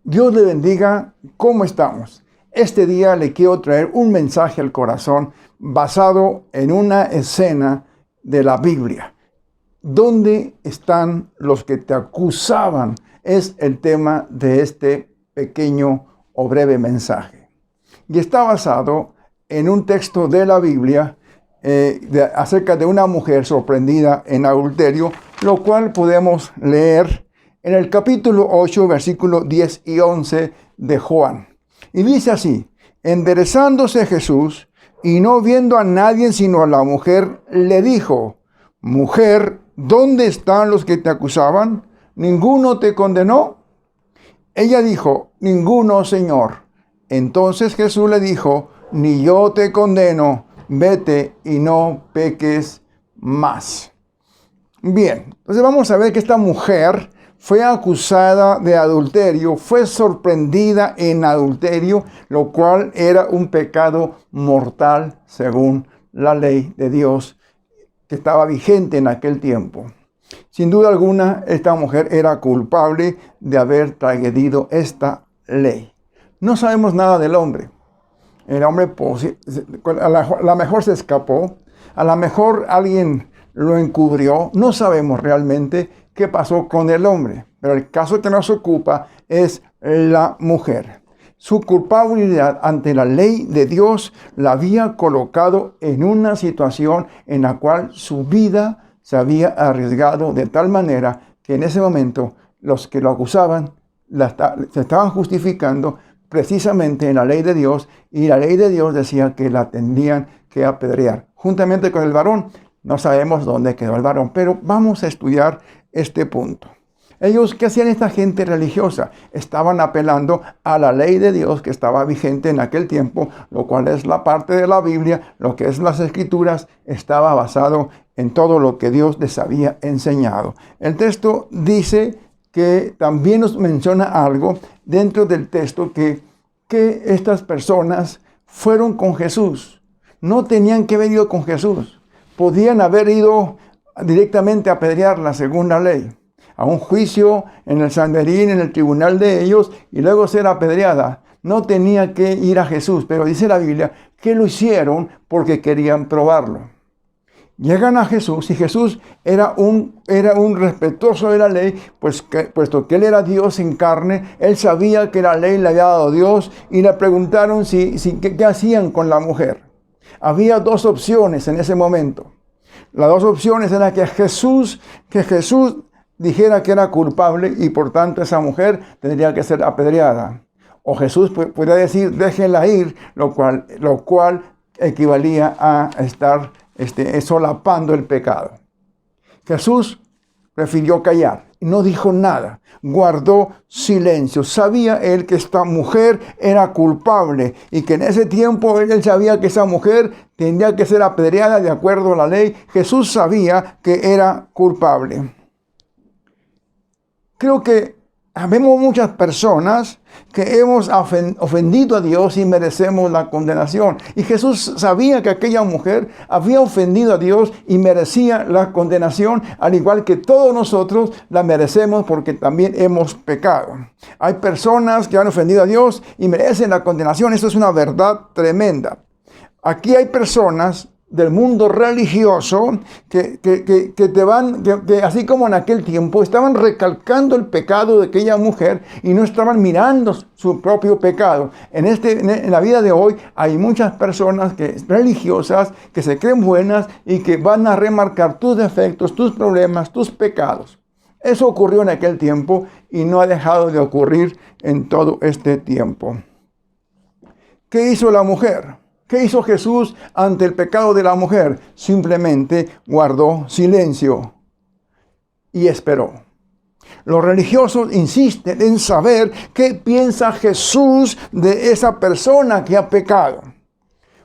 Dios le bendiga. ¿Cómo estamos? Este día le quiero traer un mensaje al corazón basado en una escena de la Biblia. ¿Dónde están los que te acusaban? Es el tema de este pequeño o breve mensaje. Y está basado en un texto de la Biblia acerca de una mujer sorprendida en adulterio, lo cual podemos leer en el capítulo 8, versículos 10 y 11 de Juan. Y dice así: enderezándose Jesús y no viendo a nadie sino a la mujer, le dijo: mujer, ¿dónde están los que te acusaban? ¿Ninguno te condenó? Ella dijo: ninguno, Señor. Entonces Jesús le dijo: ni yo te condeno, vete y no peques más. Bien, entonces vamos a ver que esta mujer fue acusada de adulterio, fue sorprendida en adulterio, lo cual era un pecado mortal según la ley de Dios que estaba vigente en aquel tiempo. Sin duda alguna, esta mujer era culpable de haber transgredido esta ley. No sabemos nada del hombre. El hombre a lo mejor se escapó, a lo mejor alguien lo encubrió, no sabemos realmente qué pasó con el hombre, pero el caso que nos ocupa es la mujer. Su culpabilidad ante la ley de Dios la había colocado en una situación en la cual su vida se había arriesgado de tal manera que en ese momento los que lo acusaban se estaban justificando precisamente en la ley de Dios, y la ley de Dios decía que la tendrían que apedrear. Juntamente con el varón, no sabemos dónde quedó el varón, pero vamos a estudiar este punto. Ellos, ¿qué hacían esta gente religiosa? Estaban apelando a la ley de Dios que estaba vigente en aquel tiempo, lo cual es la parte de la Biblia, lo que es las Escrituras, estaba basado en todo lo que Dios les había enseñado. El texto dice que también nos menciona algo dentro del texto, que estas personas fueron con Jesús. No tenían que haber ido con Jesús. Podían haber ido directamente a apedrearla según la ley, a un juicio en el Sanedrín, en el tribunal de ellos, y luego ser apedreada. No tenía que ir a Jesús, pero dice la Biblia que lo hicieron porque querían probarlo. Llegan a Jesús, y Jesús era un respetuoso de la ley, puesto que Él era Dios en carne. Él sabía que la ley le había dado Dios, y le preguntaron qué hacían con la mujer. Había dos opciones en ese momento. Las dos opciones eran que Jesús dijera que era culpable y por tanto esa mujer tendría que ser apedreada. O Jesús podría decir: déjenla ir, lo cual equivalía a estar solapando el pecado. Jesús prefirió callar, no dijo nada, guardó silencio. Sabía él que esta mujer era culpable y que en ese tiempo él sabía que esa mujer tendría que ser apedreada de acuerdo a la ley. Jesús sabía que era culpable. Creo que vemos muchas personas que hemos ofendido a Dios y merecemos la condenación. Y Jesús sabía que aquella mujer había ofendido a Dios y merecía la condenación, al igual que todos nosotros la merecemos porque también hemos pecado. Hay personas que han ofendido a Dios y merecen la condenación. Eso es una verdad tremenda. Aquí hay personas del mundo religioso que así como en aquel tiempo estaban recalcando el pecado de aquella mujer y no estaban mirando su propio pecado. En la vida de hoy hay muchas personas religiosas que se creen buenas y que van a remarcar tus defectos, tus problemas, tus pecados. Eso ocurrió en aquel tiempo y no ha dejado de ocurrir en todo este tiempo. ¿Qué hizo la mujer? ¿Qué hizo Jesús ante el pecado de la mujer? Simplemente guardó silencio y esperó. Los religiosos insisten en saber qué piensa Jesús de esa persona que ha pecado.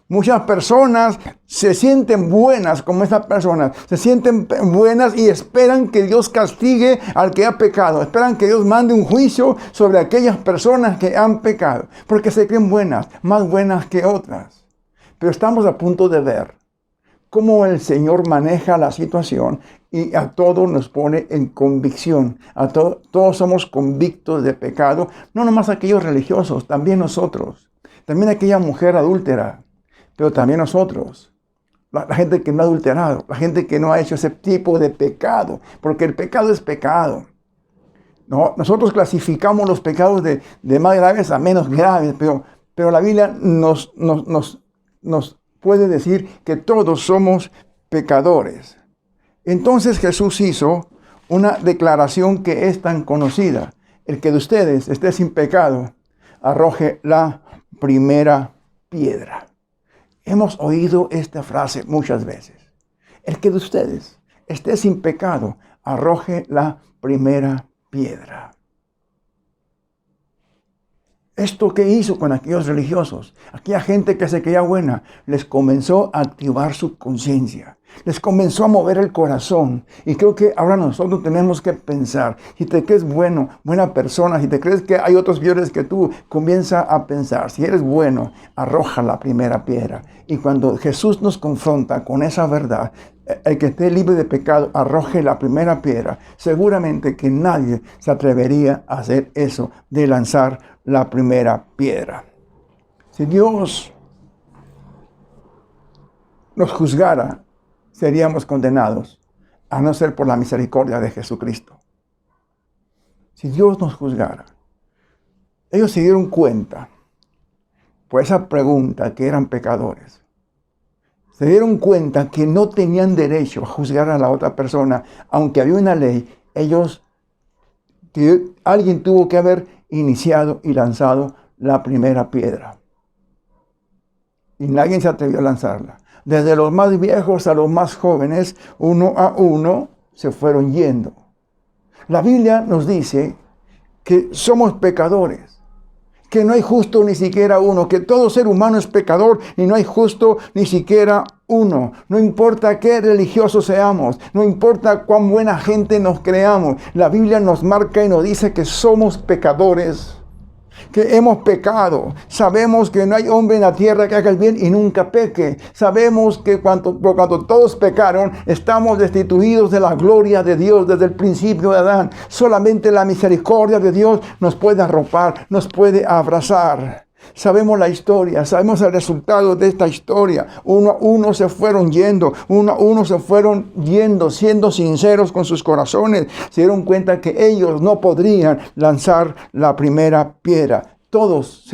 Muchas personas se sienten buenas como esas personas. Se sienten buenas y esperan que Dios castigue al que ha pecado. Esperan que Dios mande un juicio sobre aquellas personas que han pecado. Porque se creen buenas, más buenas que otras. Pero estamos a punto de ver cómo el Señor maneja la situación y a todos nos pone en convicción. Todos somos convictos de pecado, no nomás aquellos religiosos, también nosotros. También aquella mujer adúltera, pero también nosotros. La gente que no ha adulterado, la gente que no ha hecho ese tipo de pecado, porque el pecado es pecado. No, nosotros clasificamos los pecados de más graves a menos graves, pero la Biblia nos puede decir que todos somos pecadores. Entonces Jesús hizo una declaración que es tan conocida. El que de ustedes esté sin pecado, arroje la primera piedra. Hemos oído esta frase muchas veces. El que de ustedes esté sin pecado, arroje la primera piedra. ¿Esto qué hizo con aquellos religiosos? Aquella gente que se creía buena, les comenzó a activar su conciencia. Les comenzó a mover el corazón. Y creo que ahora nosotros tenemos que pensar. Si te crees bueno, buena persona, si te crees que hay otros peores que tú, comienza a pensar. Si eres bueno, arroja la primera piedra. Y cuando Jesús nos confronta con esa verdad, el que esté libre de pecado, arroje la primera piedra. Seguramente que nadie se atrevería a hacer eso, de lanzar la primera piedra. Si Dios nos juzgara, seríamos condenados, a no ser por la misericordia de Jesucristo. Si Dios nos juzgara, ellos se dieron cuenta, por esa pregunta, que eran pecadores. Se dieron cuenta que no tenían derecho a juzgar a la otra persona, aunque había una ley. Alguien tuvo que haber iniciado y lanzado la primera piedra. Y nadie se atrevió a lanzarla. Desde los más viejos a los más jóvenes, uno a uno, se fueron yendo. La Biblia nos dice que somos pecadores, que no hay justo ni siquiera uno, que todo ser humano es pecador y no hay justo ni siquiera uno. No importa qué religiosos seamos, no importa cuán buena gente nos creamos, la Biblia nos marca y nos dice que somos pecadores, que hemos pecado. Sabemos que no hay hombre en la tierra que haga el bien y nunca peque. Sabemos que cuando todos pecaron, estamos destituidos de la gloria de Dios desde el principio de Adán. Solamente la misericordia de Dios nos puede arropar, nos puede abrazar. Sabemos la historia, sabemos el resultado de esta historia. Uno a uno se fueron yendo, siendo sinceros con sus corazones. Se dieron cuenta que ellos no podrían lanzar la primera piedra. Todos,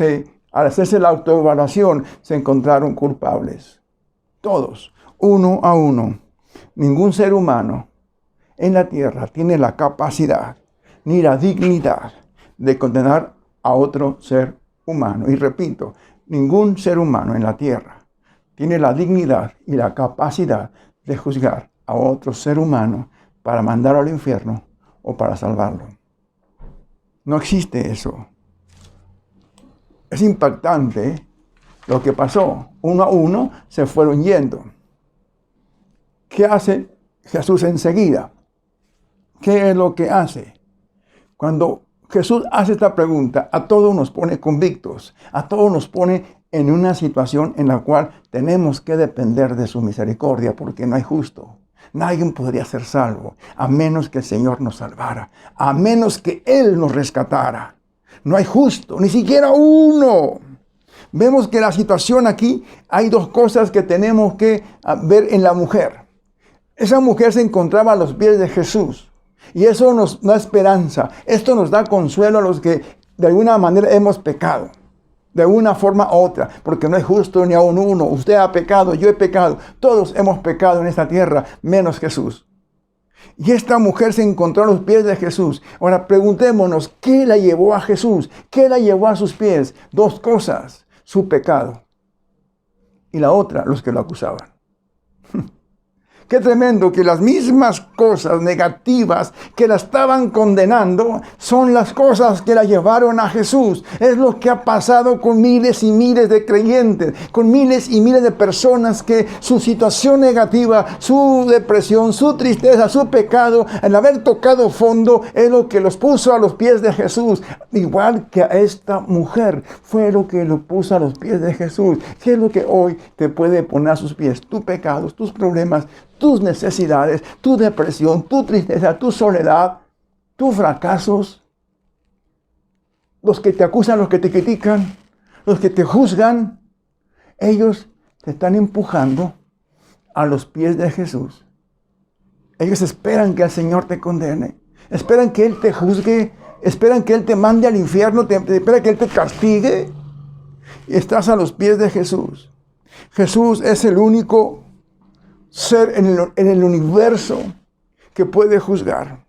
al hacerse la autoevaluación, se encontraron culpables. Todos, uno a uno. Ningún ser humano en la tierra tiene la capacidad ni la dignidad de condenar a otro ser humano. Y repito, ningún ser humano en la tierra tiene la dignidad y la capacidad de juzgar a otro ser humano para mandarlo al infierno o para salvarlo. No existe eso. Es impactante lo que pasó. Uno a uno se fueron yendo. ¿Qué hace Jesús enseguida? ¿Qué es lo que hace? Cuando Jesús hace esta pregunta, a todos nos pone convictos, a todos nos pone en una situación en la cual tenemos que depender de su misericordia, porque no hay justo. Nadie podría ser salvo, a menos que el Señor nos salvara, a menos que Él nos rescatara. No hay justo, ni siquiera uno. Vemos que la situación aquí, hay dos cosas que tenemos que ver en la mujer. Esa mujer se encontraba a los pies de Jesús. Y eso nos da esperanza. Esto nos da consuelo a los que de alguna manera hemos pecado. De una forma u otra. Porque no es justo ni aun uno. Usted ha pecado, yo he pecado. Todos hemos pecado en esta tierra, menos Jesús. Y esta mujer se encontró a los pies de Jesús. Ahora preguntémonos, ¿qué la llevó a Jesús? ¿Qué la llevó a sus pies? Dos cosas. Su pecado. Y la otra, los que lo acusaban. Qué tremendo que las mismas cosas negativas que la estaban condenando son las cosas que la llevaron a Jesús. Es lo que ha pasado con miles y miles de creyentes, con miles y miles de personas que su situación negativa, su depresión, su tristeza, su pecado, el haber tocado fondo es lo que los puso a los pies de Jesús. Igual que a esta mujer fue lo que lo puso a los pies de Jesús. ¿Qué es lo que hoy te puede poner a sus pies? Tus pecados, tus problemas, tus necesidades, tu depresión, tu tristeza, tu soledad, tus fracasos. Los que te acusan, los que te critican, los que te juzgan, ellos te están empujando a los pies de Jesús. Ellos esperan que el Señor te condene, esperan que Él te juzgue, esperan que Él te mande al infierno, esperan que Él te castigue. Y estás a los pies de Jesús. Jesús es el único ser en el universo que puede juzgar.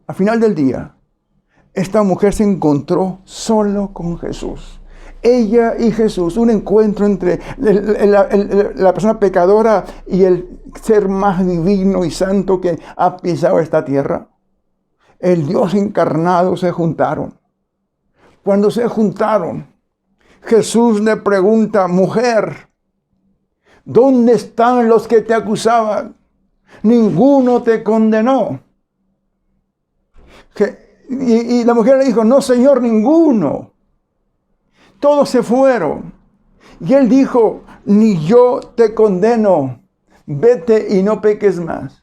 Al final del día, esta mujer se encontró solo con Jesús. Ella y Jesús, un encuentro entre la persona pecadora y el ser más divino y santo que ha pisado esta tierra. El Dios encarnado se juntaron. Cuando se juntaron, Jesús le pregunta: mujer, ¿dónde están los que te acusaban? Ninguno te condenó. Y la mujer le dijo: no, Señor, ninguno. Todos se fueron. Y él dijo: ni yo te condeno. Vete y no peques más.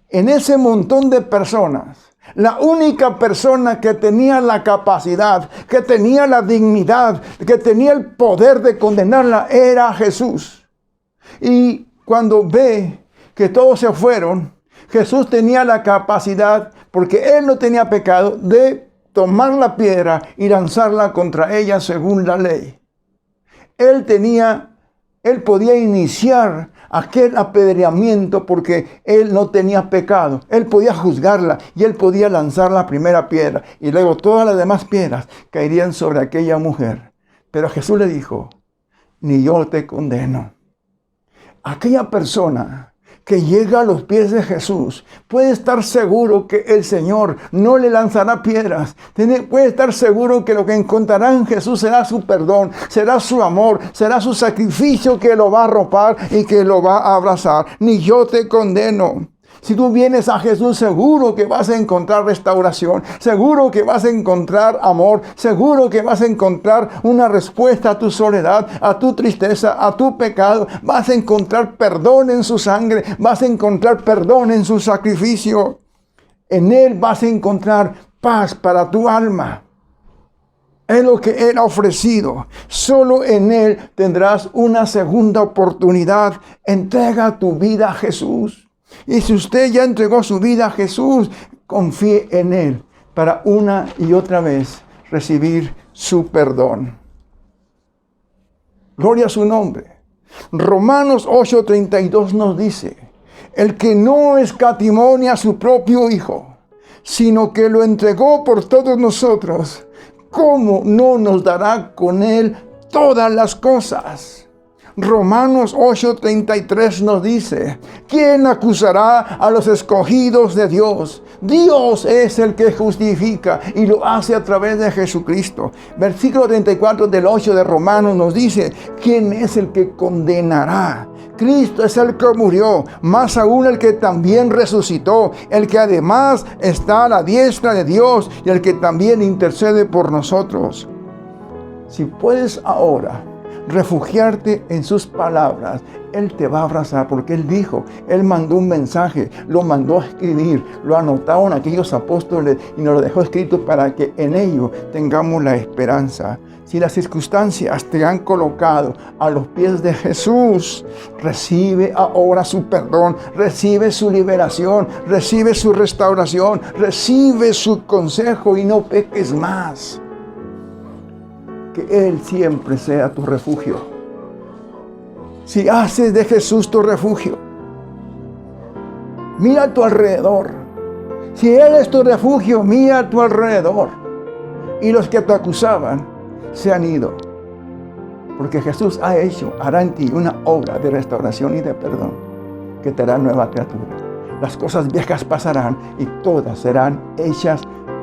En ese montón de personas, la única persona que tenía la capacidad, que tenía la dignidad, que tenía el poder de condenarla era Jesús. Y cuando ve que todos se fueron, Jesús tenía la capacidad, porque Él no tenía pecado, de tomar la piedra y lanzarla contra ella según la ley. Él podía iniciar aquel apedreamiento porque Él no tenía pecado. Él podía juzgarla y Él podía lanzar la primera piedra. Y luego todas las demás piedras caerían sobre aquella mujer. Pero Jesús le dijo: ni yo te condeno. Aquella persona que llega a los pies de Jesús puede estar seguro que el Señor no le lanzará piedras. Puede estar seguro que lo que encontrará en Jesús será su perdón, será su amor, será su sacrificio que lo va a arropar y que lo va a abrazar. Ni yo te condeno. Si tú vienes a Jesús, seguro que vas a encontrar restauración, seguro que vas a encontrar amor, seguro que vas a encontrar una respuesta a tu soledad, a tu tristeza, a tu pecado. Vas a encontrar perdón en su sangre, vas a encontrar perdón en su sacrificio. En Él vas a encontrar paz para tu alma. Es lo que Él ha ofrecido. Solo en Él tendrás una segunda oportunidad. Entrega tu vida a Jesús. Y si usted ya entregó su vida a Jesús, confíe en Él para una y otra vez recibir su perdón. Gloria a su nombre. Romanos 8:32 nos dice: el que no escatimó a su propio Hijo, sino que lo entregó por todos nosotros, ¿cómo no nos dará con Él todas las cosas? Romanos 8:33 nos dice: ¿quién acusará a los escogidos de Dios? Dios es el que justifica y lo hace a través de Jesucristo. Versículo 34 del 8 de Romanos nos dice: ¿quién es el que condenará? Cristo es el que murió, más aún el que también resucitó, el que además está a la diestra de Dios y el que también intercede por nosotros. Si puedes ahora refugiarte en sus palabras, Él te va a abrazar, porque Él dijo, Él mandó un mensaje, lo mandó a escribir, lo anotaron aquellos apóstoles y nos lo dejó escrito para que en ello tengamos la esperanza. Si las circunstancias te han colocado a los pies de Jesús, recibe ahora su perdón, recibe su liberación, recibe su restauración, recibe su consejo y no peques más. Que Él siempre sea tu refugio. Si haces de Jesús tu refugio, mira a tu alrededor. Si Él es tu refugio, mira a tu alrededor. Y los que te acusaban se han ido. Porque Jesús hará en ti una obra de restauración y de perdón. que te hará nueva criatura. Las cosas viejas pasarán y todas serán hechas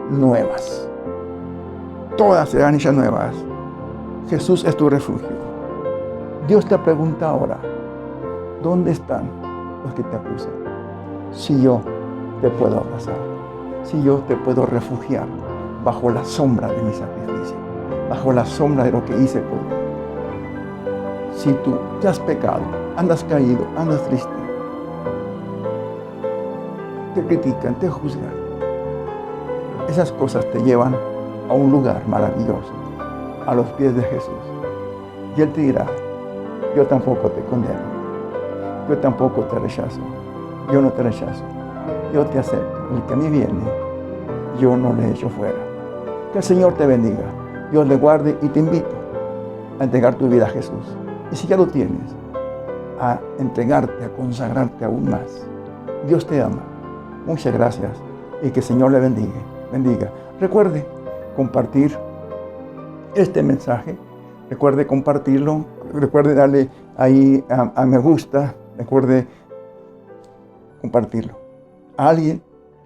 nuevas. Todas serán hechas nuevas. Jesús es tu refugio. Dios te pregunta ahora, ¿dónde están los que te acusan? Si yo te puedo abrazar, si yo te puedo refugiar bajo la sombra de mi sacrificio, bajo la sombra de lo que hice por ti. Si tú te has pecado, andas caído, andas triste, te critican, te juzgan, esas cosas te llevan a un lugar maravilloso, a los pies de Jesús. Y Él te dirá, yo tampoco te condeno, yo tampoco te rechazo, yo no te rechazo, yo te acepto. El que a mí viene, yo no le echo fuera. Que el Señor te bendiga, Dios le guarde y te invito a entregar tu vida a Jesús. Y si ya lo tienes, a entregarte, a consagrarte aún más. Dios te ama. Muchas gracias y que el Señor le bendiga. Recuerde compartir este mensaje. Recuerde compartirlo. Recuerde darle ahí a me gusta. Recuerde compartirlo. A alguien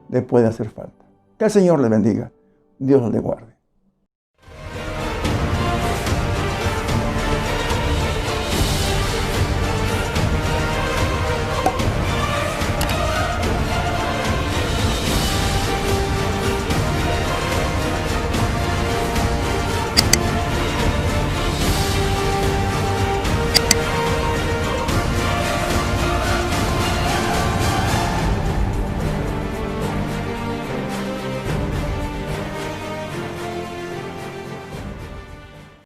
le puede hacer falta. Que el Señor le bendiga. Dios le guarde.